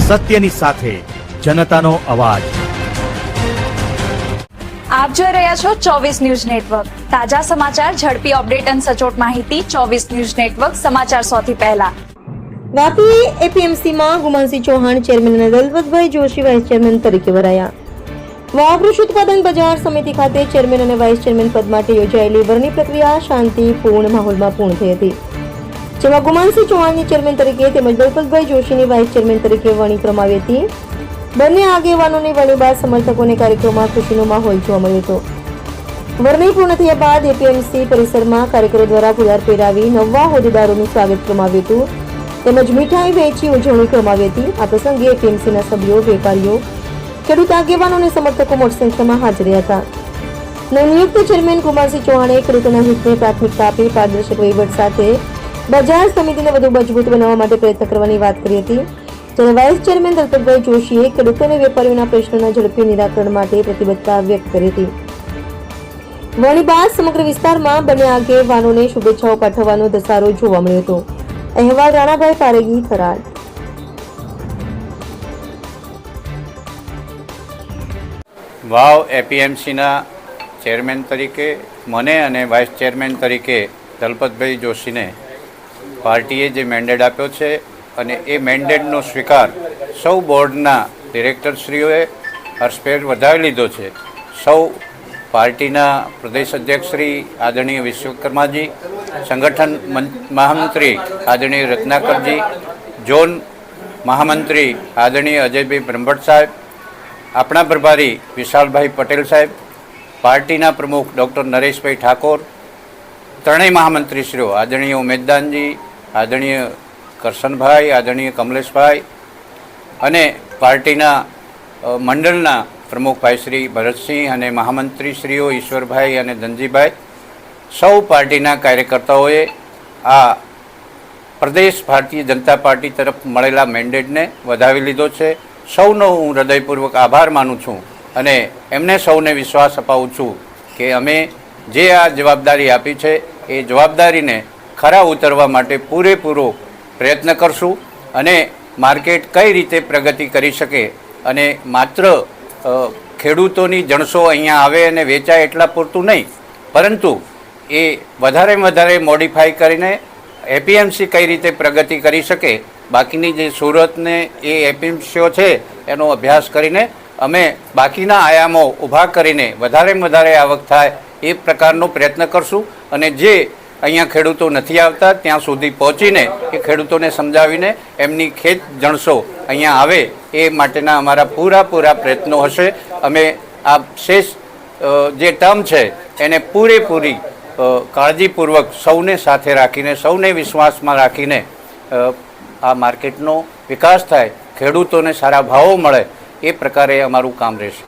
સત્યની સાથે જનતાનો અવાજ। આપ જોઈ રહ્યા છો 24 ન્યૂઝ નેટવર્ક। તાજા સમાચાર, ઝડપી અપડેટ અને સચોટ માહિતી 24 ન્યૂઝ નેટવર્ક સમાચાર સૌથી પહેલા। વાપી એપીએમસીમાં ગુમાનસિંહ ચૌહાણ ચેરમેન અને દલપતભાઈ જોશી વાઇસ ચેરમેન તરીકે ભરાયા। વાવ કૃષિ ઉત્પાદન બજાર સમિતિ ખાતે ચેરમેન અને વાઇસ ચેરમેન પદ માટે યોજાયેલી વરણી પ્રક્રિયા શાંતિપૂર્ણ માહોલમાં પૂર્ણ થઈ હતી, જેમાં ગુમાનસિંહ ચૌહાણની ચેરમેન તરીકે તેમજ દલપતભાઈ જોશીની વાઇસ ચેરમેન તરીકે વરણી કરવામાં આવી હતી। બંને આગેવાનોની વરણી બાદ સમર્થકોને કાર્યક્રમમાં ખુશીનો માહોલ જોવા મળ્યો હતો। વરણી પૂર્ણ થયા બાદ એપીએમસી પરિસરમાં કાર્યકરો દ્વારા ગુલાલ પહેરાવી નવા હોદ્દેદારોનું સ્વાગત કરવામાં આવ્યું હતું, તેમજ મીઠાઈ વેચી ઉજવણી કરવામાં આવી હતી। આ પ્રસંગે એપીએમસીના સભ્યો, વેપારીઓ, ખેડૂત આગેવાનો અને સમર્થકો મોટી સંખ્યામાં હાજર રહ્યા હતા। નવનિયુક્ત ચેરમેન ગુમાનસિંહ ચૌહાણે ખેડૂતોના હિતને પ્રાથમિકતા આપી પારદર્શક વહીવટ સાથે બજાર સમિતિને વધુ મજબૂત બનાવવા માટે પ્રયત્ન કરવાની વાત કરી હતી, જ્યારે વાઇસ ચેરમેન દલપતભાઈ જોશીએ ખેડૂતો અને વેપારીઓના પ્રશ્નોના ઝડપી નિરાકરણ માટે પ્રતિબદ્ધતા વ્યક્ત કરી હતી। વરણી બાદ સમગ્ર વિસ્તારમાં બંને આગેવાનોને શુભેચ્છાઓ પાઠવવાનો ધસારો જોવા મળ્યો હતો। અહેવાલ રાણાભાઈ પારેગી, થરાદ। વાવ એપીએમસીના ચેરમેન તરીકે મને અને વાઇસ ચેરમેન તરીકે દલપતભાઈ જોશીને પાર્ટીએ જે મેન્ડેટ આપ્યો છે અને એ મેન્ડેટનો સ્વીકાર સૌ બોર્ડના ડિરેક્ટરશ્રીઓએ હર્ષભેર વધાવી લીધો છે। સૌ પાર્ટીના પ્રદેશ અધ્યક્ષ શ્રી આદરણીય વિશ્વકર્માજી, સંગઠન મહામંત્રી આદરણીય રત્નાકરજી, ઝોન મહામંત્રી આદરણીય અજયભાઈ બ્રહ્મભટ્ટ સાહેબ, આપણા પ્રભારી વિશાલભાઈ પટેલ સાહેબ, પાર્ટીના પ્રમુખ ડૉક્ટર નરેશભાઈ ઠાકોર, ત્રણેય મહામંત્રીશ્રીઓ આદરણીય ઉમેદદાનજી, આદરણીય કરશનભાઈ, આદરણીય કમલેશભાઈ અને પાર્ટીના મંડળના પ્રમુખભાઈ શ્રી ભરતસિંહ અને મહામંત્રીશ્રીઓ ઈશ્વરભાઈ અને ધનજીભાઈ, સૌ પાર્ટીના કાર્યકર્તાઓએ આ પ્રદેશ ભારતીય જનતા પાર્ટી તરફ મળેલા મેન્ડેટને વધાવી લીધો છે। સૌનો હું હૃદયપૂર્વક આભાર માનું છું અને એમને સૌને વિશ્વાસ અપાવું છું કે અમે જે આ જવાબદારી આપી છે એ જવાબદારીને ખરા ઉતરવા માટે પૂરેપૂરો પ્રયત્ન કરશું અને માર્કેટ કઈ રીતે પ્રગતિ કરી શકે અને માત્ર ખેડૂતોની જણસો અહીંયા આવે અને વેચાય એટલા પૂરતું નહીં, પરંતુ એ વધારે મોડિફાઈ કરીને એપીએમસી કઈ રીતે પ્રગતિ કરી શકે, બાકીની જે સુરતને એ એપીએમસીઓ છે એનો અભ્યાસ કરીને અમે બાકીના આયામો ઊભા કરીને વધારે આવક થાય એ પ્રકારનો પ્રયત્ન કરશું અને જે અહીંયા ખેડૂતો નથી આવતા ત્યાં સુધી પહોંચીને એ ખેડૂતોને સમજાવીને એમની ખેત જણસો અહીંયા આવે એ માટેના અમારા પૂરા પ્રયત્નો હશે। અમે આ શેષ જે ટર્મ છે એને પૂરેપૂરી કાળજીપૂર્વક સૌને સાથે રાખીને, સૌને વિશ્વાસમાં રાખીને આ માર્કેટનો વિકાસ થાય, ખેડૂતોને સારા ભાવો મળે એ પ્રકારે અમારું કામ રહેશે।